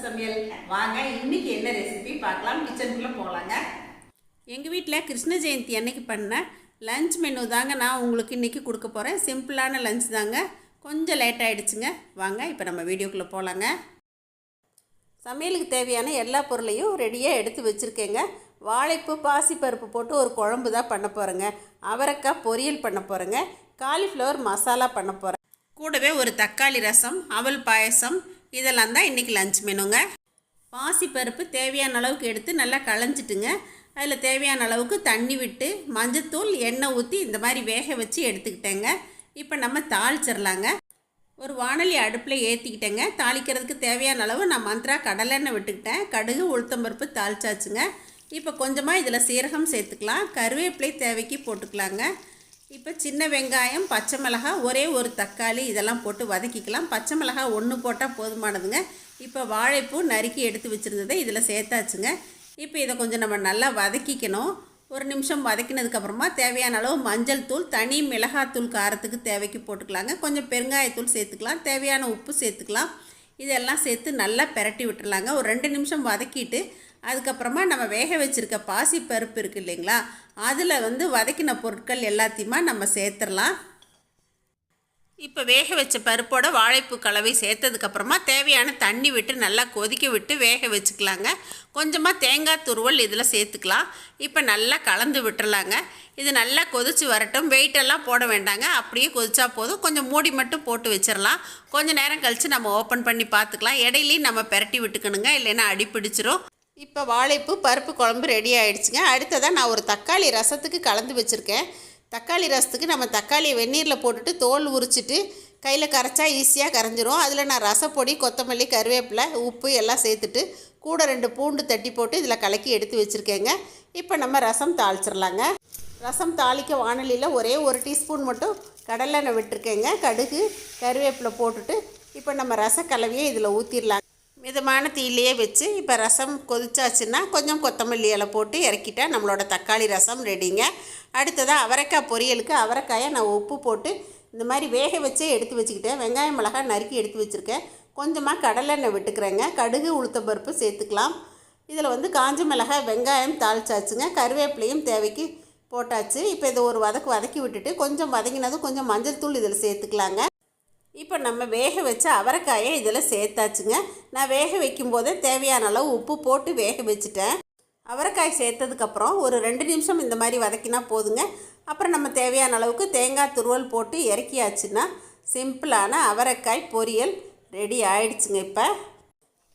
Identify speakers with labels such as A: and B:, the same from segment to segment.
A: சமையல் வாங்க இன்னைக்கு என்ன ரெசிபி பார்க்கலாம். கிச்சனுக்குள்ளே போகலாங்க. எங்கள் வீட்டில் கிருஷ்ண ஜெயந்தி அன்னைக்கு பண்ண லஞ்ச் மெனு தாங்க நான் உங்களுக்கு இன்றைக்கி கொடுக்க போகிறேன். சிம்பிளான லஞ்ச் தாங்க, கொஞ்சம் லேட் ஆகிடுச்சுங்க. வாங்க இப்போ நம்ம வீடியோக்குள்ளே போகலாங்க. சமையலுக்கு தேவையான எல்லா பொருளையும் ரெடியாக எடுத்து வச்சுருக்கேங்க. வாழைப்பூ பாசிப்பருப்பு போட்டு ஒரு குழம்பு தான் பண்ண போகிறேங்க. அவரைக்காய் பொரியல் பண்ண போகிறேங்க. காலிஃப்ளவர் மசாலா பண்ண போகிறேன். கூடவே ஒரு தக்காளி ரசம், அவல் பாயசம், இதெல்லாம் தான் இன்றைக்கி லஞ்ச் மெனுங்க. பாசிப்பருப்பு தேவையான அளவுக்கு எடுத்து நல்லா களைஞ்சிட்டுங்க. அதில் தேவையான அளவுக்கு தண்ணி விட்டு மஞ்சத்தூள் எண்ணெய் ஊற்றி இந்த மாதிரி வேக வச்சு எடுத்துக்கிட்டேங்க. இப்போ நம்ம தாளிச்சிடலாங்க. ஒரு வாணலி அடுப்பில் ஏற்றிக்கிட்டேங்க. தாளிக்கிறதுக்கு தேவையான அளவு நான் மந்த்ரா கடலெண்ணெய் விட்டுக்கிட்டேன். கடுகு உளுத்தம்பருப்பு தாளிச்சாச்சுங்க. இப்போ கொஞ்சமாக இதில் சீரகம் சேர்த்துக்கலாம். கருவேப்பிலை தேவைக்கு போட்டுக்கலாங்க. இப்போ சின்ன வெங்காயம், பச்சை மிளகாய், ஒரே ஒரு தக்காளி இதெல்லாம் போட்டு வதக்கிக்கலாம். பச்சை மிளகாய் ஒன்று போட்டால் போதுமானதுங்க. இப்போ வாழைப்பூ நறுக்கி எடுத்து வச்சுருந்ததை இதில் சேர்த்தாச்சுங்க. இப்போ இதை கொஞ்சம் நம்ம நல்லா வதக்கிக்கணும். ஒரு நிமிஷம் வதக்கினதுக்கப்புறமா தேவையான அளவு மஞ்சள் தூள், தனி மிளகாத்தூள் காரத்துக்கு தேவைக்கு போட்டுக்கலாங்க. கொஞ்சம் பெருங்காயத்தூள் சேர்த்துக்கலாம். தேவையான உப்பு சேர்த்துக்கலாம். இதெல்லாம் சேர்த்து நல்லா பெரட்டி விட்டுறலாங்க. ஒரு 2 நிமிஷம் வதக்கிட்டு அதுக்கப்புறமா நம்ம வேக வச்சுருக்க பாசி பருப்பு இருக்குது இல்லைங்களா, அதில் வதக்கின பொருட்கள் எல்லாத்தையுமா நம்ம சேர்த்துடலாம். இப்போ வேக வச்ச பருப்போட வாழைப்பூ கலவை சேர்த்ததுக்கப்புறமா தேவையான தண்ணி விட்டு நல்லா கொதிக்க விட்டு வேக வச்சுக்கலாங்க. கொஞ்சமாக தேங்காய் துருவல் இதில் சேர்த்துக்கலாம். இப்போ நல்லா கலந்து விட்டுறலாங்க. இது நல்லா கொதித்து வரட்டும். வெயிட்டெல்லாம் போட வேண்டாங்க, அப்படியே கொதிச்சா போதும். கொஞ்சம் மூடி மட்டும் போட்டு வச்சிடலாம். கொஞ்சம் நேரம் கழித்து நம்ம ஓப்பன் பண்ணி பார்த்துக்கலாம். இடையிலையும் நம்ம பெரட்டி விட்டுக்கணுங்க, இல்லைன்னா அடிப்பிடிச்சிரும். இப்போ வாழைப்பூ பருப்பு குழம்பு ரெடி ஆகிடுச்சுங்க. அடுத்ததாக நான் ஒரு தக்காளி ரசத்துக்கு கலந்து வச்சுருக்கேன். தக்காளி ரசத்துக்கு நம்ம தக்காளியை வெந்நீரில் போட்டுட்டு தோல் உரிச்சிட்டு கையில் கரைச்சா ஈஸியாக கரைஞ்சிரும். அதில் நான் ரசப்பொடி, கொத்தமல்லி, கருவேப்பிலை, உப்பு எல்லாம் சேர்த்துட்டு கூட 2 பூண்டு தட்டி போட்டு இதில் கலக்கி எடுத்து வச்சுருக்கேங்க. இப்போ நம்ம ரசம் தாளிச்சிடலாங்க. ரசம் தாளிக்க வாணலியில் ஒரே 1 டீஸ்பூன் மட்டும் கடலெண்ணெய் விட்டுருக்கேங்க. கடுகு கருவேப்பிலை போட்டுட்டு இப்போ நம்ம ரசக்கலவையை இதில் ஊற்றிடலாங்க. மிதமான தீயிலையே வச்சு இப்போ ரசம் கொதிச்சாச்சுன்னா கொஞ்சம் கொத்தமல்லி இலை போட்டு இறக்கிட்டா நம்மளோட தக்காளி ரசம் ரெடிங்க. அடுத்ததாக அவரைக்காய் பொரியலுக்கு அவரைக்காயை நான் உப்பு போட்டு இந்த மாதிரி வேக வச்சே எடுத்து வச்சுக்கிட்டேன். வெங்காயம் மிளகாய் நறுக்கி எடுத்து வச்சுருக்கேன். கொஞ்சமாக கடலெண்ணெய் விட்டுக்கிறேங்க. கடுகு உளுத்தம்பருப்பு சேர்த்துக்கலாம். இதில் காஞ்ச மிளகாய், வெங்காயம் தாளிச்சாச்சுங்க. கருவேப்பிலையும் தேவைக்கு போட்டாச்சு. இப்போ இதை ஒரு வதக்கி விட்டுட்டு கொஞ்சம் வதங்கினதும் கொஞ்சம் மஞ்சள் தூள் இதில் சேர்த்துக்கலாங்க. இப்போ நம்ம வேக வச்ச அவரைக்காயை இதில் சேர்த்தாச்சுங்க. நான் வேக வைக்கும்போதே தேவையான அளவு உப்பு போட்டு வேக வச்சுட்டேன். அவரைக்காய் சேர்த்ததுக்கப்புறம் ஒரு 2 நிமிஷம் இந்த மாதிரி வதக்கினா போதுங்க. அப்புறம் நம்ம தேவையான அளவுக்கு தேங்காய் துருவல் போட்டு இறக்கியாச்சுன்னா சிம்பிளான அவரைக்காய் பொரியல் ரெடி ஆகிடுச்சுங்க. இப்போ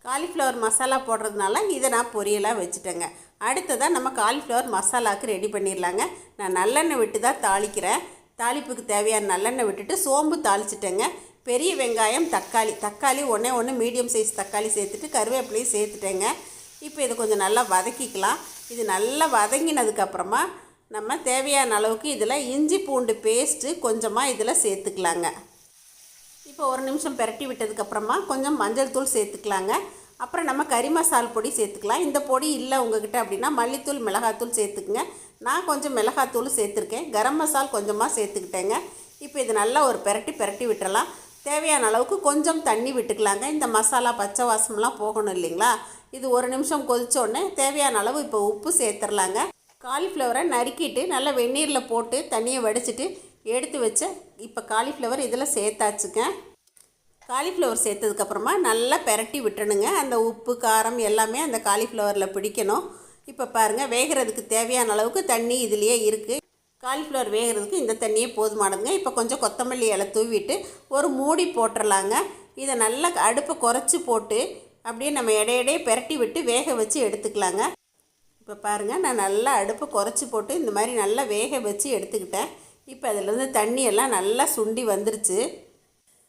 A: காலிஃப்ளவர் மசாலா போடுறதுனால இதை நான் பொரியலாக வச்சுட்டேங்க. அடுத்ததாக நம்ம காலிஃப்ளவர் மசாலாவுக்கு ரெடி பண்ணிடலாங்க. நான் நல்லெண்ணெய் விட்டு தான் தாளிக்கிறேன். தாளிப்புக்கு தேவையான நல்லெண்ணெய் விட்டுட்டு சோம்பு தாளிச்சிட்டேங்க. பெரிய வெங்காயம், தக்காளி ஒன்று மீடியம் சைஸ் தக்காளி சேர்த்துட்டு கருவேப்பிலையும் சேர்த்துட்டேங்க. இப்போ இதை கொஞ்சம் நல்லா வதக்கிக்கலாம். இது நல்லா வதங்கினதுக்கப்புறமா நம்ம தேவையான அளவுக்கு இதில் இஞ்சி பூண்டு பேஸ்ட்டு கொஞ்சமாக இதில் சேர்த்துக்கலாங்க. இப்போ 1 நிமிஷம் பெரட்டி விட்டதுக்கப்புறமா கொஞ்சம் மஞ்சள் தூள் சேர்த்துக்கலாங்க. அப்புறம் நம்ம கறி மசால் பொடி சேர்த்துக்கலாம். இந்த பொடி இல்லை உங்ககிட்ட அப்படின்னா மல்லித்தூள், மிளகாத்தூள் சேர்த்துக்குங்க. நான் கொஞ்சம் மிளகாத்தூள் சேர்த்துருக்கேன். கரம் மசால் கொஞ்சமாக சேர்த்துக்கிட்டேங்க. இப்போ இது நல்லா ஒரு பெரட்டி விட்டுறலாம். தேவையான அளவுக்கு கொஞ்சம் தண்ணி விட்டுக்கலாங்க. இந்த மசாலா பச்சை வாசம்லாம் போகணும் இல்லைங்களா. இது 1 நிமிஷம் கொதித்தோடனே தேவையான அளவு இப்போ உப்பு சேர்த்துடலாங்க. காலிஃப்ளவரை நறுக்கிட்டு நல்லா வெந்நீரில் போட்டு தண்ணியை வடிச்சிட்டு எடுத்து வச்ச இப்போ காலிஃப்ளவர் இதில் சேர்த்தாச்சுங்க. காலிஃப்ளவர் சேர்த்ததுக்கப்புறமா நல்லா பெரட்டி விட்டுணுங்க. அந்த உப்பு காரம் எல்லாமே அந்த காலிஃப்ளவரில் பிடிக்கணும். இப்போ பாருங்கள், வேகிறதுக்கு தேவையான அளவுக்கு தண்ணி இதுலேயே இருக்குது. காலிஃப்ளவர் வேகிறதுக்கு இந்த தண்ணியே போதுமானதுங்க. இப்போ கொஞ்சம் கொத்தமல்லி இலை தூவிட்டு ஒரு மூடி போட்டுடலாங்க. இதை நல்லா அடுப்பை குறைச்சி போட்டு அப்படியே நம்ம இடையிடையே பெரட்டி விட்டு வேக வச்சு எடுத்துக்கலாங்க. இப்போ பாருங்கள், நான் நல்லா அடுப்பை குறைச்சி போட்டு இந்த மாதிரி நல்லா வேக வச்சு எடுத்துக்கிட்டேன். இப்போ அதிலேருந்து தண்ணியெல்லாம் நல்லா சுண்டி வந்துருச்சு.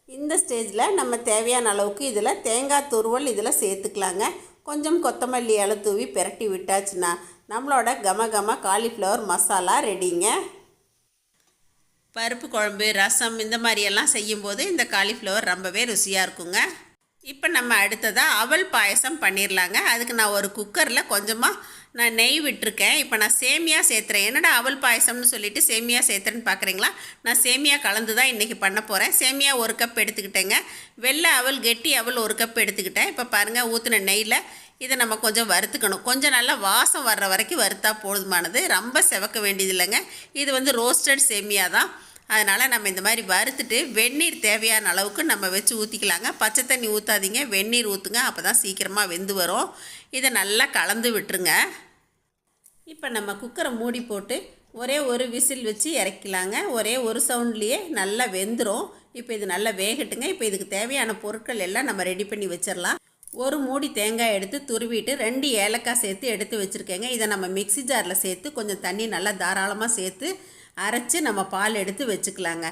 A: இந்த ஸ்டேஜில் நம்ம தேவையான அளவுக்கு இதில் தேங்காய் துருவல் இதில் சேர்த்துக்கலாங்க. கொஞ்சம் கொத்தமல்லி இலை தூவி பெரட்டி விட்டாச்சுன்னா நம்மளோட கம காலிஃப்ளவர் மசாலா ரெடிங்க. பருப்பு குழம்பு, ரசம் இந்த மாதிரியெல்லாம் செய்யும்போது இந்த காலிஃப்ளவர் ரொம்பவே ருசியாக இருக்குங்க. இப்போ நம்ம அடுத்ததாக அவல் பாயசம் பண்ணிடலாங்க. அதுக்கு நான் ஒரு குக்கரில் கொஞ்சமாக நான் நெய் விட்டுருக்கேன். இப்போ நான் சேமியா சேர்த்துறேன். என்னடா அவல் பாயசம்னு சொல்லிவிட்டு சேமியா சேர்த்துறேன்னு பார்க்குறீங்களா? நான் சேமியா கலந்து தான் இன்றைக்கி பண்ண போகிறேன். சேமியா 1 கப் எடுத்துக்கிட்டேங்க. வெள்ளை அவல் கெட்டி அவல் 1 கப் எடுத்துக்கிட்டேன். இப்போ பாருங்கள், ஊற்றின நெய்யில் இதை நம்ம கொஞ்சம் வறுத்துக்கணும். கொஞ்சம் நல்லா வாசம் வர்ற வரைக்கும் வறுத்தா போதுமானது. ரொம்ப செவக்க வேண்டியது இல்லைங்க. இது வந்து ரோஸ்டட் சேமியா தான். அதனால் நம்ம இந்த மாதிரி வறுத்துட்டு வெந்நீர் தேவையான அளவுக்கு நம்ம வச்சு ஊற்றிக்கலாங்க. பச்சை தண்ணி ஊற்றாதீங்க, வெந்நீர் ஊற்றுங்க. அப்போ தான் சீக்கிரமாக வெந்து வரும். இதை நல்லா கலந்து விட்டுருங்க. இப்போ நம்ம குக்கரை மூடி போட்டு ஒரே ஒரு விசில் வச்சு இறக்கலாங்க. ஒரே ஒரு சவுண்ட்லேயே நல்லா வெந்துடும். இப்போ இது நல்லா வேகட்டுங்க. இப்போ இதுக்கு தேவையான பொருட்கள் எல்லாம் நம்ம ரெடி பண்ணி வச்சிடலாம். ஒரு மூடி தேங்காய் எடுத்து துருவிட்டு 2 ஏலக்காய் சேர்த்து எடுத்து வச்சுருக்கேங்க. இதை நம்ம மிக்ஸி ஜாரில் சேர்த்து கொஞ்சம் தண்ணி நல்லா தாராளமாக சேர்த்து அரைச்சி நம்ம பால் எடுத்து வச்சுக்கலாங்க.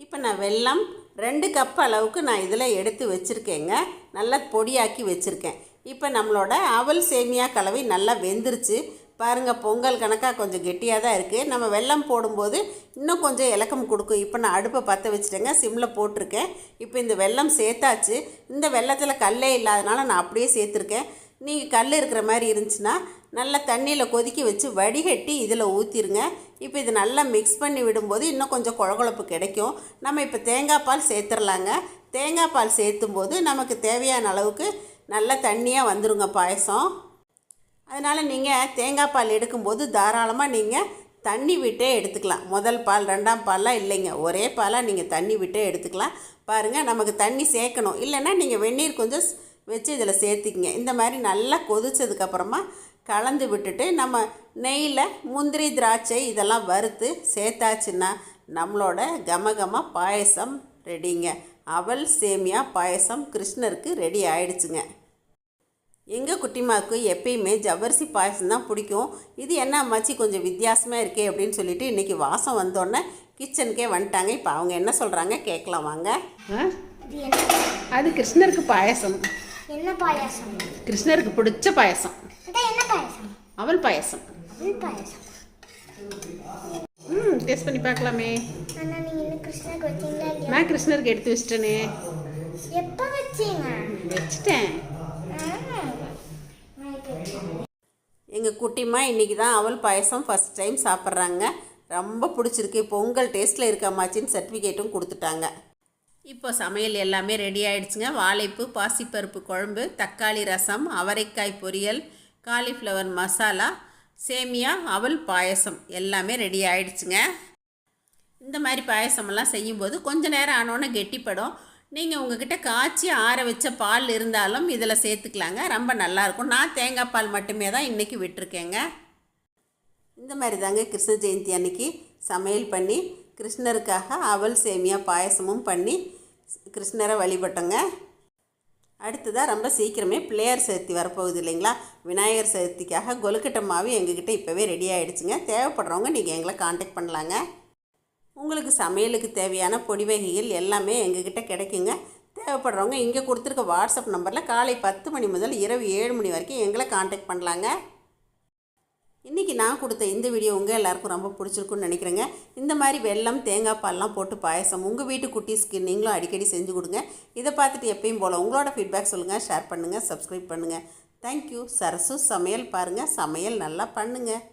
A: இப்போ நான் வெல்லம் 2 கப் அளவுக்கு நான் இதில் எடுத்து வச்சுருக்கேங்க. நல்லா பொடியாக்கி வச்சுருக்கேன். இப்போ நம்மளோட அவல் சேமியா கலவை நல்லா வெந்துருச்சு பாருங்கள். பொங்கல் கணக்காக கொஞ்சம் கெட்டியாக தான் இருக்குது. நம்ம வெல்லம் போடும்போது இன்னும் கொஞ்சம் இலக்கம் கொடுக்கும். இப்போ நான் அடுப்பை பற்ற வச்சுட்டேங்க, சிம்மில் போட்டிருக்கேன். இப்போ இந்த வெல்லம் சேர்த்தாச்சு. இந்த வெல்லத்தில் கல்லே இல்லாதனால நான் அப்படியே சேர்த்துருக்கேன். நீங்கள் கல் இருக்கிற மாதிரி இருந்துச்சுன்னா நல்லா தண்ணியில் கொதிக்க வச்சு வடிகட்டி இதில் ஊற்றிடுங்க. இப்போ இது நல்லா மிக்ஸ் பண்ணி விடும்போது இன்னும் கொஞ்சம் குழகுழப்பு கிடைக்கும். நம்ம இப்போ தேங்காய் பால் சேர்த்துடலாங்க. தேங்காய் பால் சேர்த்தும்போது நமக்கு தேவையான அளவுக்கு நல்லா தண்ணியாக வந்துடுங்க பாயசம். அதனால் நீங்கள் தேங்காய் பால் எடுக்கும்போது தாராளமாக நீங்கள் தண்ணி விட்டே எடுத்துக்கலாம். முதல் பால் 2ஆம் பால்லாம் இல்லைங்க, ஒரே பாலாக நீங்கள் தண்ணி விட்டே எடுத்துக்கலாம். பாருங்கள், நமக்கு தண்ணி சேர்க்கணும். இல்லைன்னா நீங்கள் வெந்நீர் கொஞ்சம் வச்சு இதில் சேர்த்திக்கிங்க. இந்த மாதிரி நல்லா கொதிச்சதுக்கப்புறமா கலந்து விட்டுட்டு நம்ம நெய்யில் முந்திரி திராட்சை இதெல்லாம் வறுத்து சேர்த்தாச்சுன்னா நம்மளோட கமகம பாயசம் ரெடிங்க. அவல் சேமியா பாயசம் கிருஷ்ணருக்கு ரெடி ஆயிடுச்சுங்க. எங்கள் குட்டிமாவுக்கு எப்பயுமே ஜவ்வரிசி பாயசம் தான் பிடிக்கும். இது என்ன அம்மாச்சி கொஞ்சம் வித்தியாசமாக இருக்கே அப்படின்னு சொல்லிட்டு இன்றைக்கி வாசம் வந்தோடனே கிச்சனுக்கே வந்துட்டாங்க. இப்போ அவங்க என்ன சொல்கிறாங்க கேட்கலாம் வாங்க.
B: அது கிருஷ்ணருக்கு பாயசம்.
C: என்ன பாயாசம்?
B: கிருஷ்ணருக்கு பிடிச்ச பாயசம்.
C: என்ன பாயாசம்?
B: அவல் பாயசம்.
C: அவல் பாயாசம்.
B: டேஸ்ட் பண்ணி பார்க்கலாமே.
C: அண்ணா, நீங்க என்ன கிருஷ்ணருக்கு வச்சீங்களா இல்லையா?
B: நான் கிருஷ்ணருக்கு எடுத்து வச்சிட்டேனே.
C: எப்போ வச்சீங்க?
B: வச்சிட்டேன்.
A: எங்கள் குட்டிமா இன்றைக்கி தான் அவல் பாயசம் ஃபஸ்ட் டைம் சாப்பிட்றாங்க. ரொம்ப பிடிச்சிருக்கு. இப்போ உங்கள் டேஸ்ட்டில் இருக்காமாச்சின்னு சர்டிஃபிகேட்டும் கொடுத்துட்டாங்க. இப்போ சமையல் எல்லாமே ரெடி ஆகிடுச்சுங்க. வாழைப்பூ பாசிப்பருப்பு குழம்பு, தக்காளி ரசம், அவரைக்காய் பொரியல், காலிஃப்ளவர் மசாலா, சேமியா, அவல் பாயசம் எல்லாமே ரெடி ஆகிடுச்சுங்க. இந்த மாதிரி பாயசமெல்லாம் செய்யும்போது கொஞ்சம் நேரம் ஆனோன்னே கெட்டிப்படும். நீங்கள் உங்கள்கிட்ட காய்ச்சி ஆற வச்ச பால் இருந்தாலும் இதில் சேர்த்துக்கலாங்க. ரொம்ப நல்லாயிருக்கும். நான் தேங்காய் பால் மட்டுமே தான் இன்றைக்கி விட்டுருக்கேங்க. இந்த மாதிரி தாங்க கிருஷ்ண ஜெயந்தி அன்னைக்கு சமையல் பண்ணி கிருஷ்ணருக்காக அவல் சேமியா பாயசமும் பண்ணி கிருஷ்ணரை வழிபட்டோங்க. அடுத்ததாக ரொம்ப சீக்கிரமே பிள்ளையார் சதுர்த்தி வரப்போகுது இல்லைங்களா? விநாயகர் சதுர்த்திக்காக கொலுக்கட்டை மாவு எங்ககிட்ட இப்போவே ரெடி ஆகிடுச்சுங்க. தேவைப்படுறவங்க நீங்கள் எங்களை காண்டாக்ட் பண்ணலாங்க. உங்களுக்கு சமையலுக்கு தேவையான பொடி வகைகள் எல்லாமே எங்ககிட்ட கிடைக்குங்க. தேவைப்படுறவங்க இங்கே கொடுத்துருக்க வாட்ஸ்அப் நம்பரில் காலை 10 மணி முதல் இரவு 7 மணி வரைக்கும் எங்களை காண்டாக்ட் பண்ணலாங்க. இன்றைக்கி நான் கொடுத்த இந்த வீடியோ உங்கள் எல்லாருக்கும் ரொம்ப பிடிச்சிருக்குன்னு நினைக்கிறேங்க. இந்த மாதிரி வெல்லம் தேங்காய் பால்லாம் போட்டு பாயசம் உங்கள் வீட்டு குட்டீஸ்க்கு நீங்களும் அடிக்கடி செஞ்சு கொடுங்க. இதை பார்த்துட்டு எப்பயும் போல் உங்களோட ஃபீட்பேக் சொல்லுங்கள், ஷேர் பண்ணுங்கள், சப்ஸ்கிரைப் பண்ணுங்கள். தேங்க்யூ. சரசு சமையல் பாருங்கள், சமையல் நல்லா பண்ணுங்கள்.